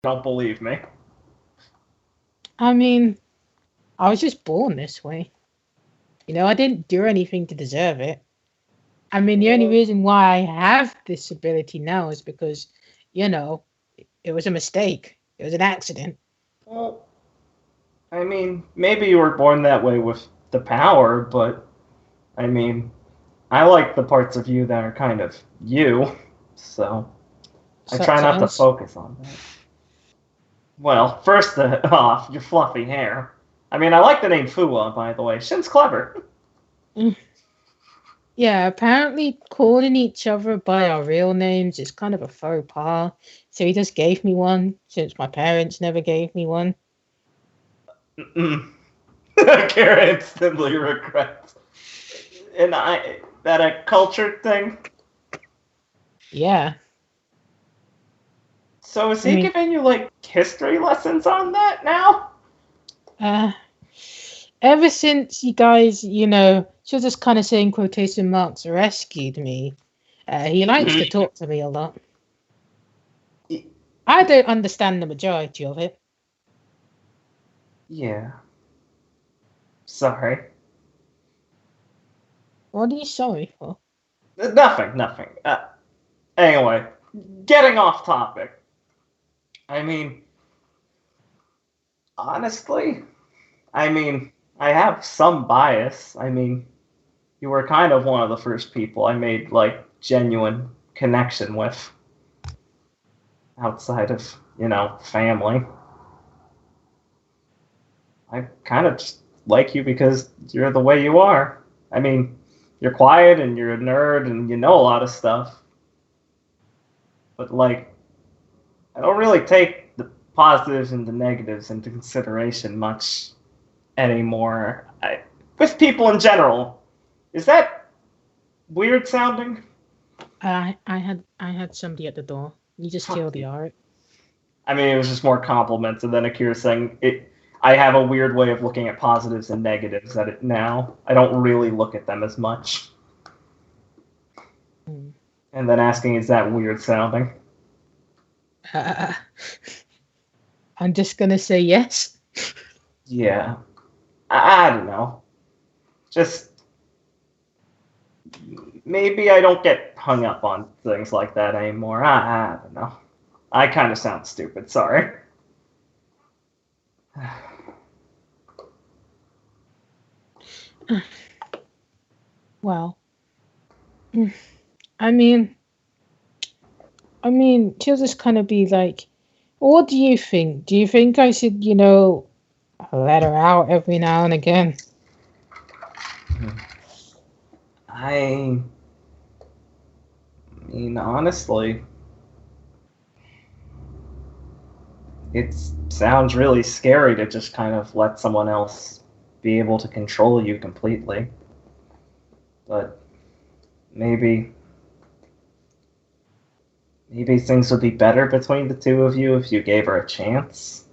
Don't believe me. I mean, I was just born this way. I didn't do anything to deserve it. I mean, the only Well, reason why I have this ability now is because, you know, it was a mistake. It was an accident. well, I mean, maybe you were born that way with the power, but I mean, I like the parts of you that are kind of you, so I try Such not to as. focus on that. Well, first off, your fluffy hair. I mean, I like the name Fua, by the way. Shin's clever. Mm. Yeah, apparently calling each other by our real names is kind of a faux pas. So he just gave me one since my parents never gave me one. Kara instantly regrets. And that a cultured thing. Yeah. So is I he mean, giving you like history lessons on that now? uh, ever since you guys, she'll just kind of say in quotation marks, rescued me, he likes to talk to me a lot. I don't understand the majority of it. Yeah, sorry. What are you sorry for? Nothing, nothing. Anyway, getting off topic. I mean, honestly, I mean, I have some bias. I mean, you were kind of one of the first people I made like genuine connection with outside of, family. I kind of just like you because you're the way you are. I mean, you're quiet and you're a nerd and you know a lot of stuff, but like, I don't really take the positives and the negatives into consideration much anymore. With people in general, is that weird sounding? I had somebody at the door. You just Fuck kill the you. art. I mean, it was just more compliments, and then Akira saying it. I have a weird way of looking at positives and negatives at it now. I don't really look at them as much. Mm. And then asking, is that weird sounding? Uh, I'm just gonna say yes. Yeah. I don't know. Just maybe I don't get hung up on things like that anymore. I don't know. I kind of sound stupid. Sorry. Well, mm, I mean, she'll just kind of be like, "What do you think? Do you think I should, let her out every now and again?" I mean, honestly, it sounds really scary to just kind of let someone else be able to control you completely. But maybe maybe things would be better between the two of you if you gave her a chance.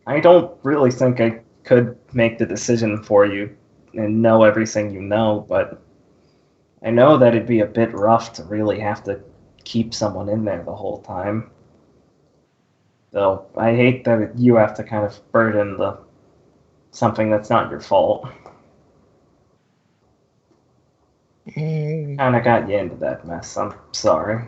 I don't really think I could make the decision for you and know everything you know, but I know that it'd be a bit rough to really have to keep someone in there the whole time. So I hate that you have to kind of burden the something that's not your fault. Mm. Kind of got you into that mess. I'm sorry.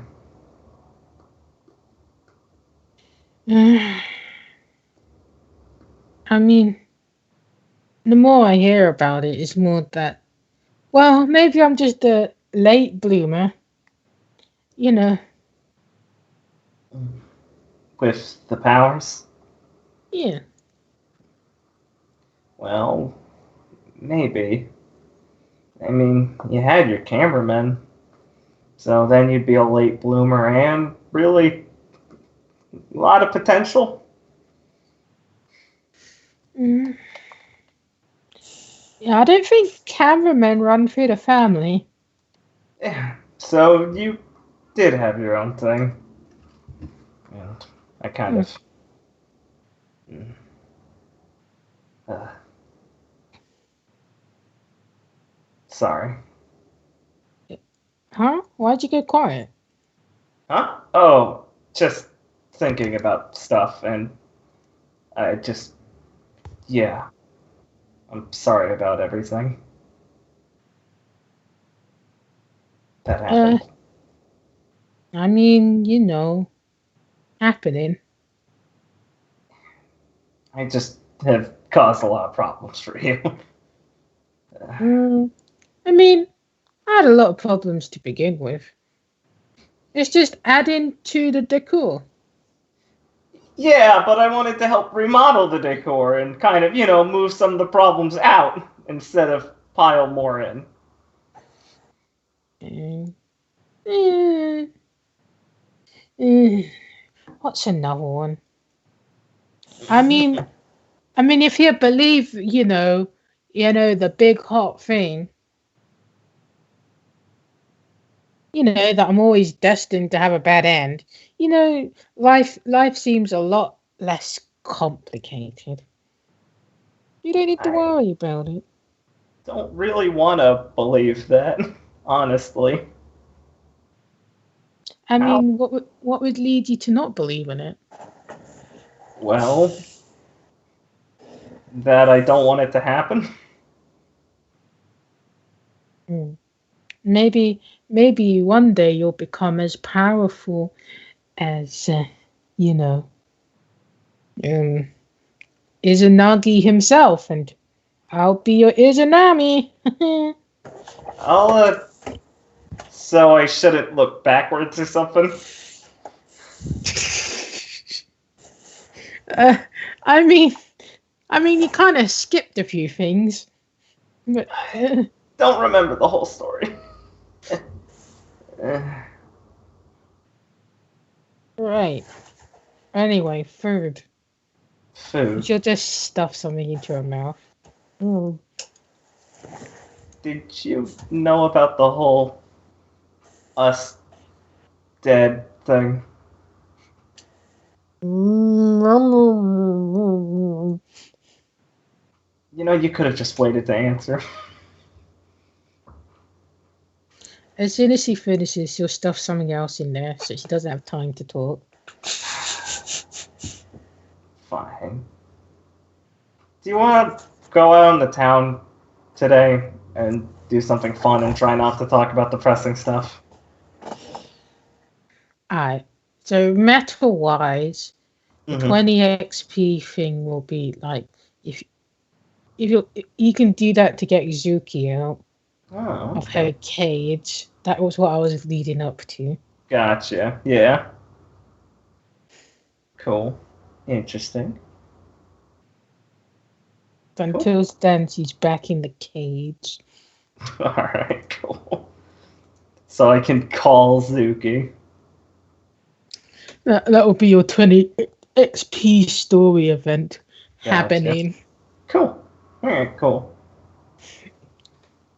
I mean, the more I hear about it, it's more that, well, maybe I'm just a late bloomer, you know. With the powers, Yeah. well, maybe. I mean, you had your cameraman, so then you'd be a late bloomer and really a lot of potential. Mm. Yeah, I don't think cameramen run through the family. Yeah. So you did have your own thing, and I kind Mm. of. Uh, sorry. Huh? Why'd you get quiet? Huh? Oh, just thinking about stuff, and I just, yeah, I'm sorry about everything that happened. I mean, happening. I just have caused a lot of problems for you. I mean, I had a lot of problems to begin with. It's just adding to the decor. Yeah, but I wanted to help remodel the decor and kind of, move some of the problems out instead of pile more in. Eh, eh, what's another one? I mean, if you believe, the big hot thing, that I'm always destined to have a bad end. Life seems a lot less complicated. You don't need to I worry about it. don't really want to believe that, honestly. I How? mean, what would lead you to not believe in it? Well, that I don't want it to happen. Hmm. Maybe one day you'll become as powerful as, you know, um, Izanagi himself, and I'll be your Izanami. I'll, so I shouldn't look backwards or something? uh, I mean, you kind of skipped a few things, but Don't remember the whole story. right. Anyway, food. You Food. should just stuff something into your mouth. Mm. Did you know about the whole us dead thing? You could have just waited to answer. As soon as she finishes, she'll stuff something else in there so she doesn't have time to talk. Fine. Do you want to go out in the town today and do something fun and try not to talk about depressing stuff? Alright. So metal wise, the Mm-hmm. 20 XP thing will be like if you can do that to get Zuki out Oh, of okay. her cage. That was what I was leading up to. Gotcha. Yeah. Cool. Interesting. But Cool. until then, she's back in the cage. Alright, cool. So I can call Zuki. That will be your 20 XP story event Gotcha. happening. Cool. Alright, cool.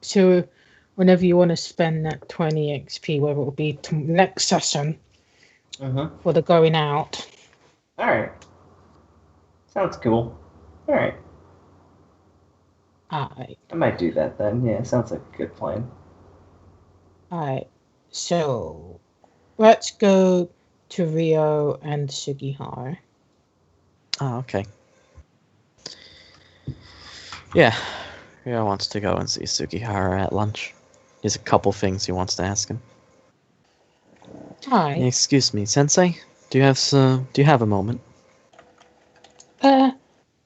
So whenever you want to spend that 20 XP, whether it will be next session for the going out. Alright. Sounds cool. Alright. Alright. I might do that then. Yeah, sounds like a good plan. Alright. So let's go to Rio and Sugihara. Oh, okay. Yeah, Rio wants to go and see Sugihara at lunch. He has a couple things he wants to ask him. Hi. Excuse me, Sensei. Do you have a moment?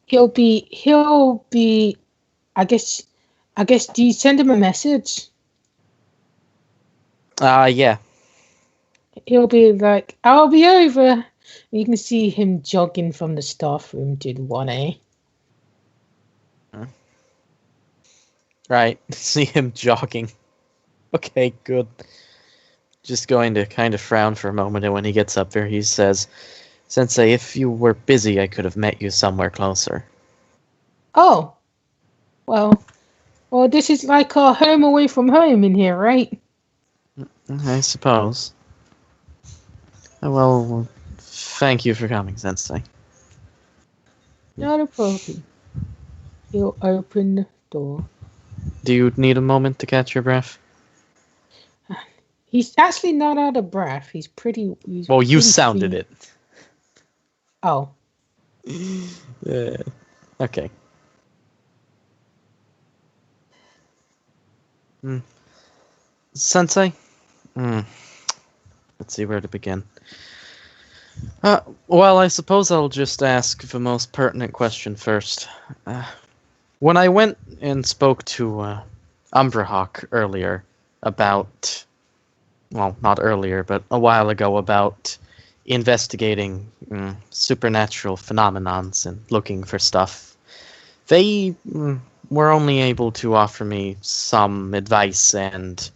He'll be. I guess. Do you send him a message? Yeah. He'll be like, "I'll be over." You can see him jogging from the staff room to the 1A. Right. See him jogging. Okay, good. Just going to kind of frown for a moment, and when he gets up there, he says, Sensei, if you were busy, I could have met you somewhere closer. Oh. Well, this is like our home away from home in here, right? I suppose. Well, thank you for coming, Sensei. Not a problem. He'll open the door. Do you need a moment to catch your breath? He's actually not out of breath. He's Well, you pretty sounded clean. it. Oh, Okay. Sensei? Hmm. Let's see where to begin. Well, I suppose I'll just ask the most pertinent question first. When I went and spoke to Umbrahawk earlier about, well, not earlier, but a while ago about investigating supernatural phenomenons and looking for stuff, they were only able to offer me some advice and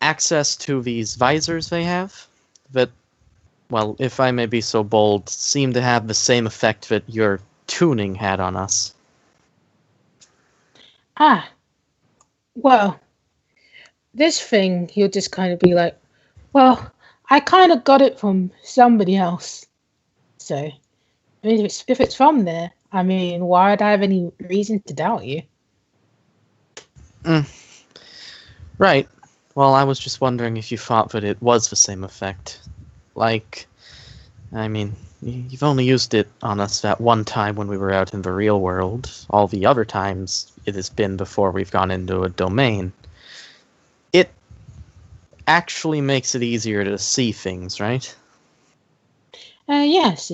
access to these visors they have that, well, if I may be so bold, seem to have the same effect that your tuning had on us. ah, well, this thing, you'll just kind of be like, well, I kind of got it from somebody else. So, I mean, if it's from there, I mean, why would I have any reason to doubt you? Right. Well, I was just wondering if you thought that it was the same effect. Like, I mean, you've only used it on us that one time when we were out in the real world. All the other times it has been before we've gone into a domain. It actually makes it easier to see things, right? Yes,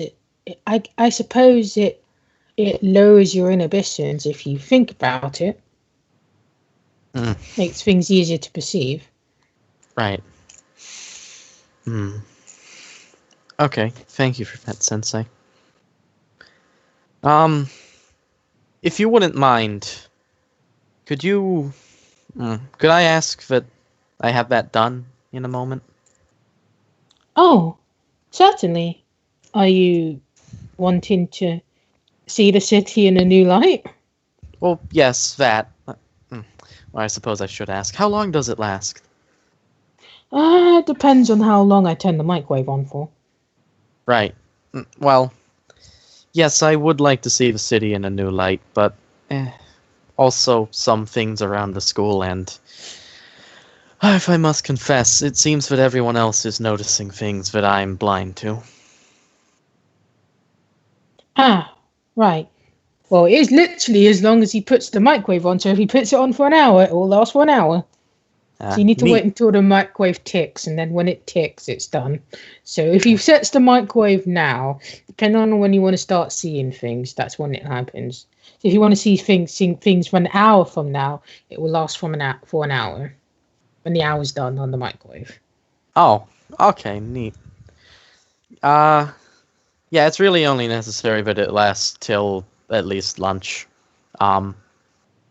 I suppose it lowers your inhibitions if you think about it. Makes things easier to perceive. Right. Okay, thank you for that, Sensei. If you wouldn't mind, could I ask that I have that done in a moment? Oh, certainly. Are you wanting to see the city in a new light? Well, yes, that. Well, I suppose I should ask. How long does it last? Depends on how long I turn the microwave on for. Right. Well, yes, I would like to see the city in a new light, but also some things around the school, and if I must confess, it seems that everyone else is noticing things that I'm blind to. Right. Well, it is literally as long as he puts the microwave on, so if he puts it on for an hour, it will last for an hour. So you need to Neat. wait until the microwave ticks, and then when it ticks, it's done. So if he sets the microwave now, depending on when you want to start seeing things, that's when it happens. So if you want to see things for an hour from now, it will last for an hour when the hour's done on the microwave. Oh, okay, neat. Yeah, it's really only necessary that it lasts till at least lunch.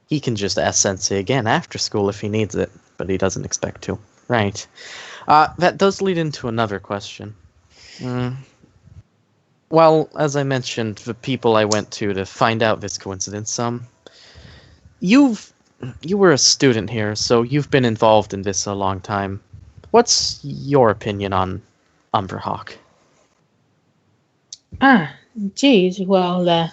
He can just ask Sensei again after school if he needs it, but he doesn't expect to. Right. That does lead into another question. Well, as I mentioned, the people I went to find out this coincidence, you were a student here, so you've been involved in this a long time. What's your opinion on Umberhawk? Geez, well, they're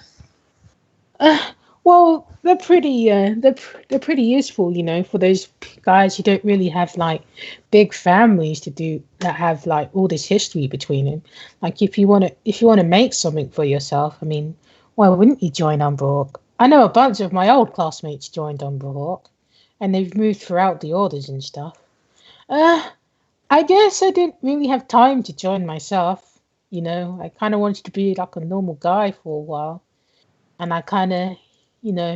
pretty useful, for those guys who don't really have like big families that have like all this history between them. Like if you wanna make something for yourself, I mean, why wouldn't you join Umberhawk? I know a bunch of my old classmates joined Umberhawk, and they've moved throughout the orders and stuff. I guess I didn't really have time to join myself. I kind of wanted to be like a normal guy for a while, and I kind of,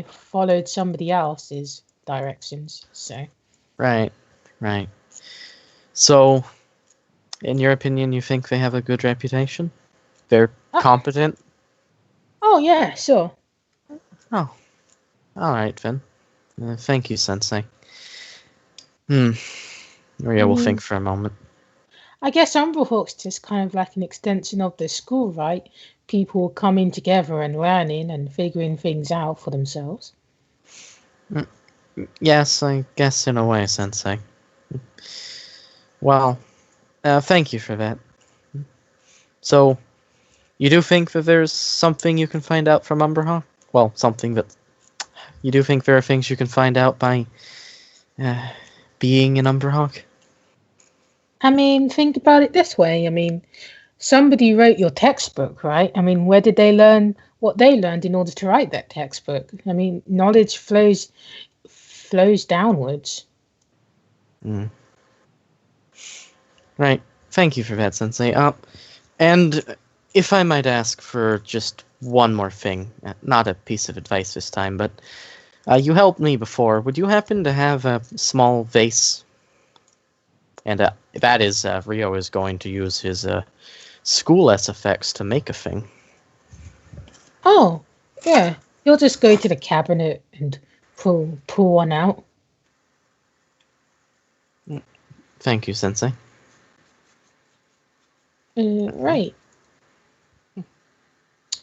followed somebody else's directions. So, Right, right. So, in your opinion, you think they have a good reputation? They're competent? oh yeah, sure. Oh, all right then. Thank you, Sensei. Maria will think for a moment. I guess Umberhawk's just kind of like an extension of the school, right? People coming together and learning and figuring things out for themselves. Yes, I guess in a way, Sensei. Well, thank you for that. So, you do think that there's something you can find out from Umberhawk? Well, something that... You do think there are things you can find out by being an Umberhawk? I mean, think about it this way. I mean, somebody wrote your textbook, right? I mean, where did they learn what they learned in order to write that textbook? I mean, knowledge flows downwards. Mm. Right. Thank you for that, Sensei. And if I might ask for just one more thing, not a piece of advice this time, but you helped me before. Would you happen to have a small vase? And that is, Rio is going to use his school SFX to make a thing. Oh, yeah. You'll just go to the cabinet and pull one out. Thank you, Sensei. Right.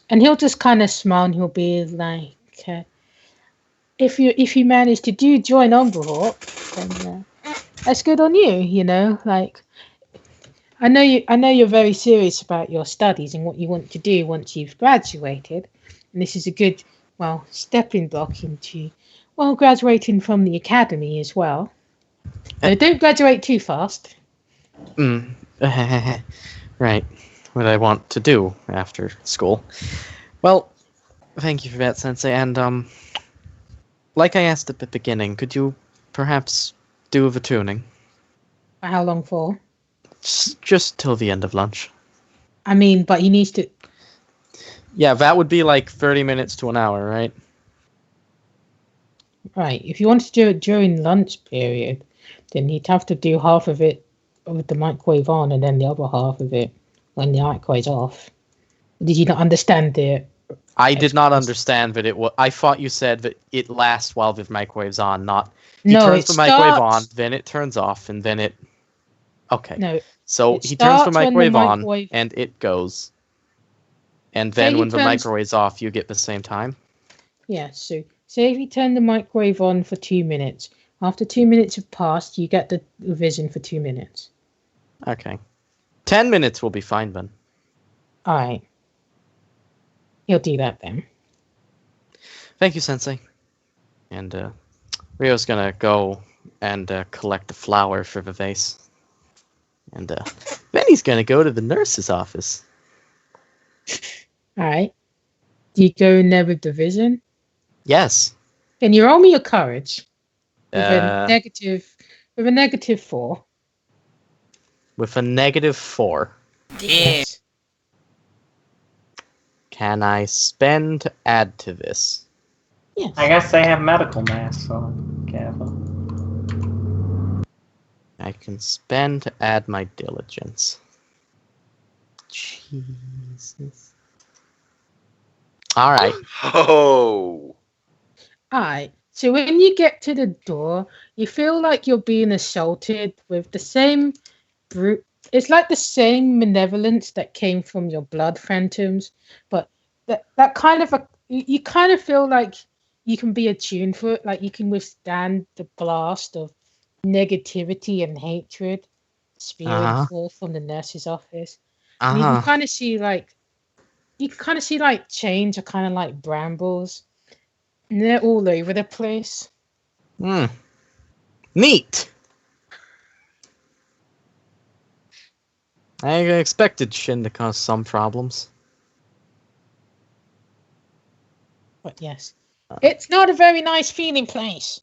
And he'll just kind of smile and he'll be like, if you manage to join Umberhawk, then that's good on you, you know. Like, I know you're very serious about your studies and what you want to do once you've graduated, and this is a good, well, stepping block into, well, graduating from the academy as well. Don't graduate too fast. Right. What I want to do after school. Well, thank you for that, Sensei. And like I asked at the beginning, could you perhaps do the tuning? How long for? Just till the end of lunch. I mean, but he needs to. Yeah, that would be like 30 minutes to an hour, right? Right. If you want to do it during lunch period, then he'd have to do half of it with the microwave on and then the other half of it when the microwave's off. Did you not understand it? I did not understand that it was. I thought you said that it lasts while the microwave's on, not. He turns the microwave on, then it turns off, and then it. Okay. No. So he turns the microwave on, and it goes. And then when the microwave's off, you get the same time? Yeah, so say if you turn the microwave on for 2 minutes, after 2 minutes have passed, you get the revision for 2 minutes. Okay. 10 minutes will be fine then. Alright. He'll do that then. Thank you, Sensei. And Rio's gonna go and collect the flour for the vase. And then he's gonna go to the nurse's office. Alright. Do you go in there with division? Yes. Can you roll me your courage? With a negative 4. With a negative 4. Yes. Can I spend to add to this? Yes. I guess they have medical masks on, Gavin. I can spend to add my diligence. Jesus. Alright. Oh. Alright. So when you get to the door, you feel like you're being assaulted with the same it's like the same malevolence that came from your blood phantoms, but that kind of you kind of feel like you can be attuned for it, like you can withstand the blast of negativity and hatred spewing forth from the nurse's office. And you can kind of see like chains are kind of like brambles, and they're all over the place. Neat. I expected Shin to cause some problems. But yes, it's not a very nice feeling place.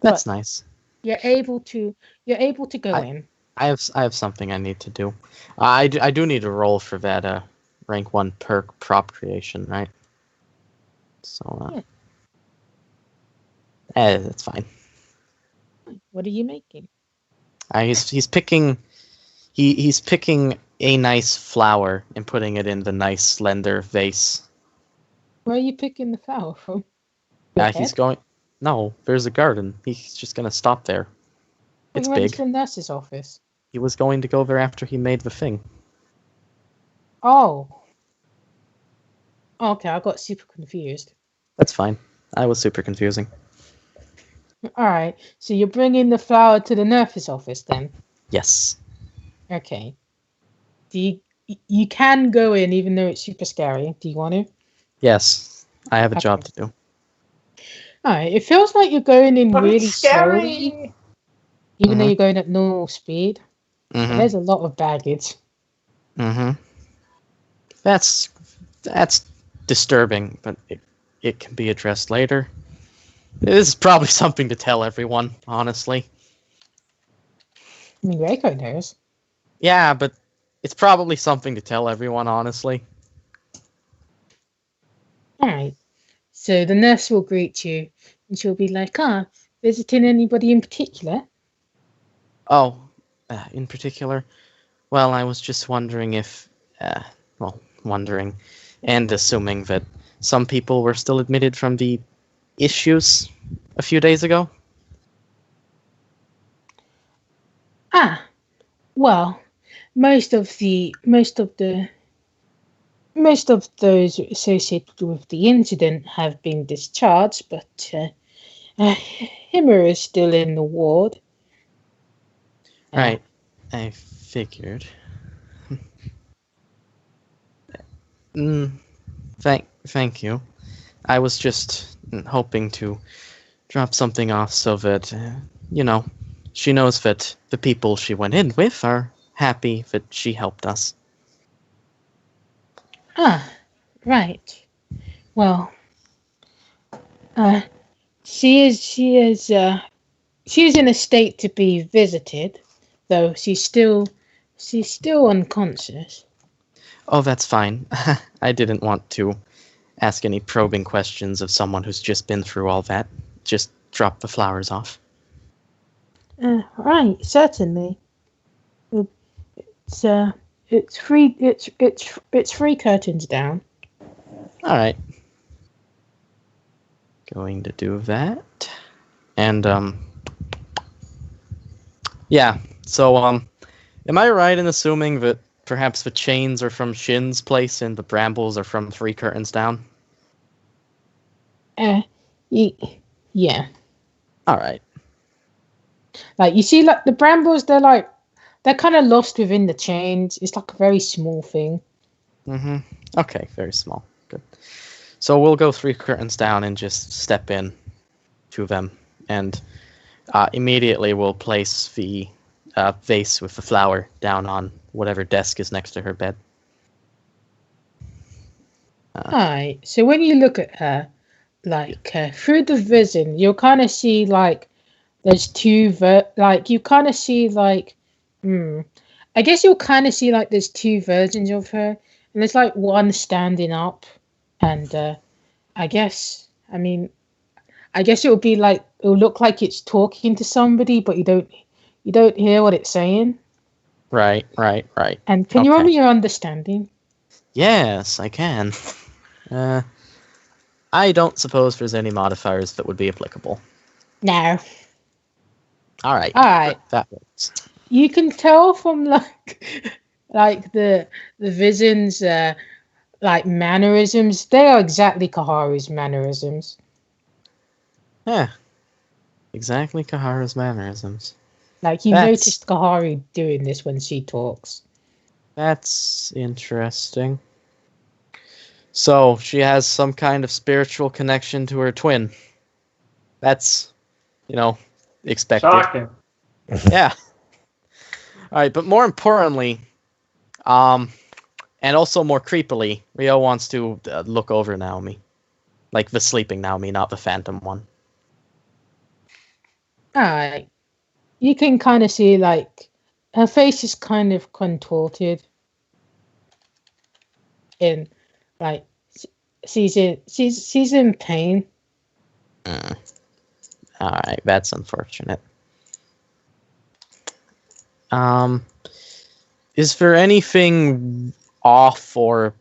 That's nice. You're able to go in. I have something I need to do. I do need to roll for that rank 1 perk prop creation, right? So that's fine. What are you making? He's picking a nice flower and putting it in the nice slender vase. Where are you picking the flower from? He's going. No, there's a garden. He's just gonna stop there. It's big. To the nurse's office. He was going to go there after he made the thing. Oh. Okay, I got super confused. That's fine. I was super confusing. All right, so you're bringing the flower to the nurse's office then? Yes. Okay. You can go in even though it's super scary. Do you want to? Yes, I have a job to do. Alright, it feels like you're going in But really it's scary. slowly, even though you're going at normal speed. Mm-hmm. There's a lot of baggage. Mm-hmm. That's disturbing, but it can be addressed later. This is probably something to tell everyone, honestly. I mean, Reiko knows. Yeah, but it's probably something to tell everyone, honestly. Alright. So the nurse will greet you, and she'll be like, visiting anybody in particular? Oh, in particular? Well, I was just wondering if, wondering and assuming that some people were still admitted from the issues a few days ago. Well, most of those associated with the incident have been discharged, but Himmer is still in the ward. Right, I figured. Thank you. I was just hoping to drop something off so that, she knows that the people she went in with are happy that she helped us. Right. Well, she is in a state to be visited, though she's still unconscious. Oh, that's fine. I didn't want to ask any probing questions of someone who's just been through all that. Just drop the flowers off. Right, certainly. It's free. It's free curtains down. All right. Going to do that. And yeah. So am I right in assuming that perhaps the chains are from Shin's place and the brambles are from Three Curtains Down? Yeah. All right. Like, you see, like the brambles, they're kind of lost within the chains. It's like a very small thing. Mm-hmm. Okay, very small. Good. So we'll go Three Curtains Down and just step in to them, and immediately we'll place the vase with the flower down on whatever desk is next to her bed. Alright, so when you look at her, like through the vision, you'll kind of see like there's two you kind of see like I guess you'll kind of see like there's two versions of her, and there's like one standing up, and I guess it'll be like it'll look like it's talking to somebody, but you don't hear what it's saying. Right. And can you roll me your understanding? Yes, I can. I don't suppose there's any modifiers that would be applicable. No. All right. That works. You can tell from like the visions, like mannerisms. They are exactly Kaharu's mannerisms. Yeah. Exactly Kaharu's mannerisms. Like you noticed Kaharu doing this when she talks. That's interesting. So she has some kind of spiritual connection to her twin. That's, expected. Shocking. Yeah. All right, but more importantly, and also more creepily, Ryo wants to look over Naomi. Like the sleeping Naomi, not the phantom one. Alright. You can kind of see, like, her face is kind of contorted. And, like, she's in pain. Alright, that's unfortunate. Is there anything off or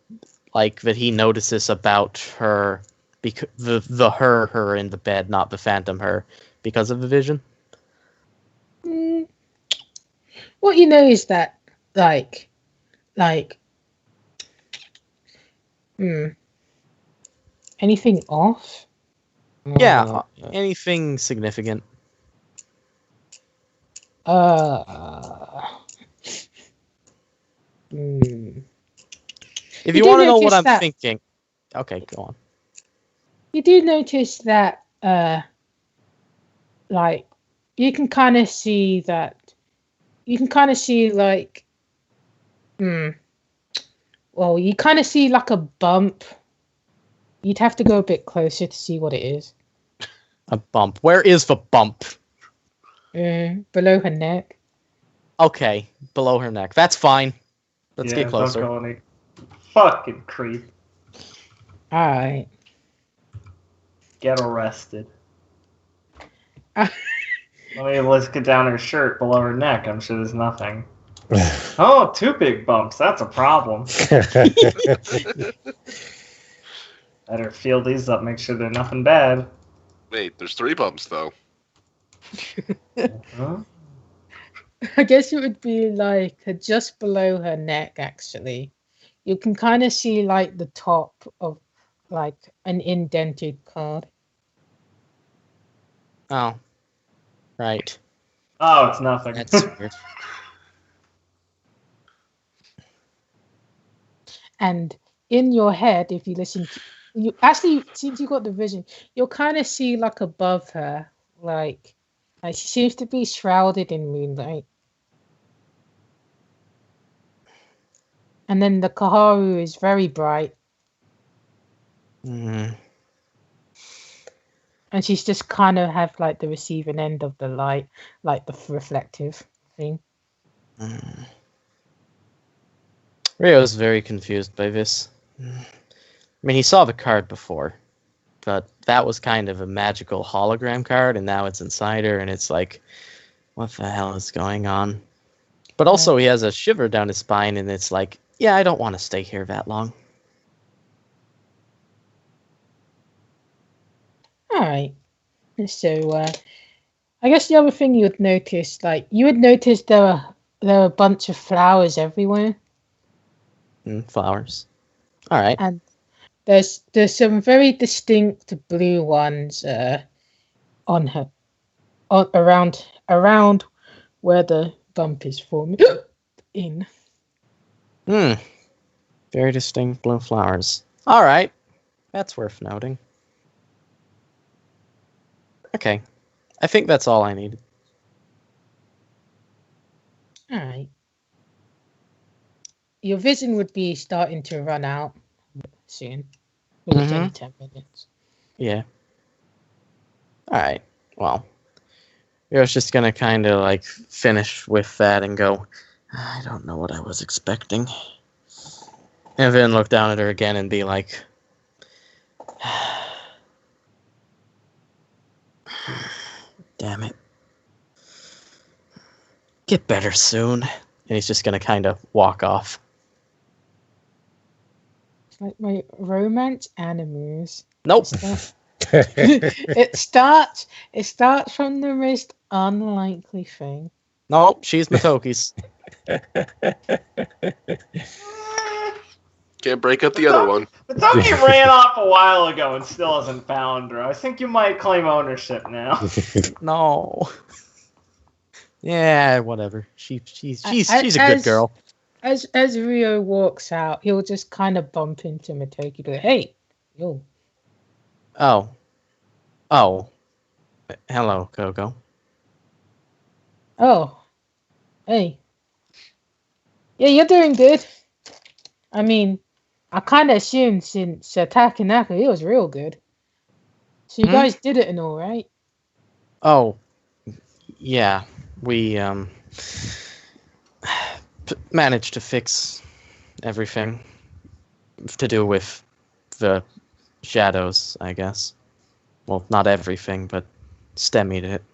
like that he notices about her, because the her in the bed, not the phantom her, because of the vision? What you know is that anything off? Yeah, anything significant. If you want to know what I'm thinking, okay, go on. You do notice that, like, you can kind of see like, Well, you kind of see like a bump. You'd have to go a bit closer to see what it is. A bump. Where is the bump? Below her neck. Okay, below her neck. That's fine. Let's get closer. Don't go any fucking creep. Alright. Get arrested. Let's get down her shirt below her neck. I'm sure there's nothing. Oh, 2 big bumps. That's a problem. Better feel these up, make sure they're nothing bad. Wait, there's 3 bumps, though. Huh? I guess it would be like just below her neck, actually. You can kind of see like the top of like an indented card. Oh. Right. Oh, it's nothing. That's weird. And in your head, if you listen to you actually, since you got the vision, you'll kind of see like above her, like she seems to be shrouded in moonlight. And then the Kaharu is very bright. Mm. And she's just kind of have like the receiving end of the light, like the reflective thing. Mm. Ryo's very confused by this. I mean, he saw the card before, but that was kind of a magical hologram card, and now it's inside her, and it's like, what the hell is going on? But also, he has a shiver down his spine, and it's like, yeah, I don't want to stay here that long. All right. So, I guess the other thing you would notice, like, you would notice there are a bunch of flowers everywhere. Flowers. All right. And there's some very distinct blue ones on her, around where the bump is forming in. Very distinct blue flowers. All right. That's worth noting. Okay. I think that's all I needed. All right. Your vision would be starting to run out soon. Within 10 minutes. Yeah. All right. Well, I was just gonna kind of like finish with that and go, I don't know what I was expecting. And then look down at her again and be like, damn it. Get better soon. And he's just gonna kind of walk off. It's like my romance animes. Nope. It starts from the most unlikely thing. Nope, she's Matoki's. Can't break up the other one. Matoki ran off a while ago and still hasn't found her. I think you might claim ownership now. No. Yeah, whatever. She's a good girl. As Ryo walks out, he'll just kind of bump into Matoki, but hey, yo. Oh. Hello, Coco. Oh. Hey. Yeah, you're doing good. I mean, I kind of assumed since Takanaka, he was real good. So you guys did it and all, right? Oh. Yeah. We, managed to fix everything to do with the shadows, I guess. Well, not everything, but stymied it.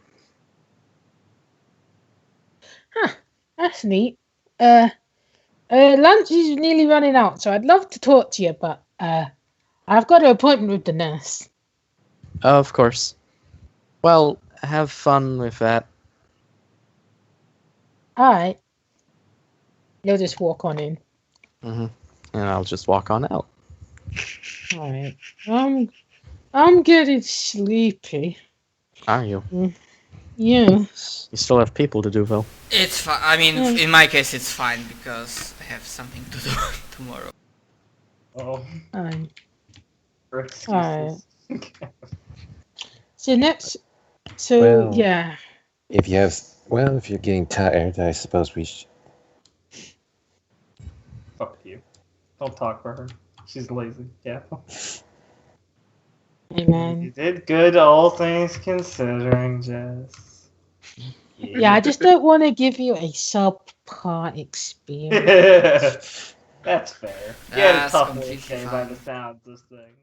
Huh. That's neat. Lunch is nearly running out, so I'd love to talk to you, but I've got an appointment with the nurse. Of course. Well, have fun with that. All right. You'll just walk on in. And I'll just walk on out. All right. I'm getting sleepy. Are you? Yes. You still have people to do, though. It's fine. I mean, in my case, it's fine because I have something to do tomorrow. Oh. For excuses. So yeah. If you're getting tired, I suppose we should. Fuck you. Don't talk for her. She's lazy. Yeah. Hey, You man. did good, all things considering, Jess. Yeah, I just don't want to give you a subpar experience. That's fair. You had a That's tough completely work day by fine. the sounds of things.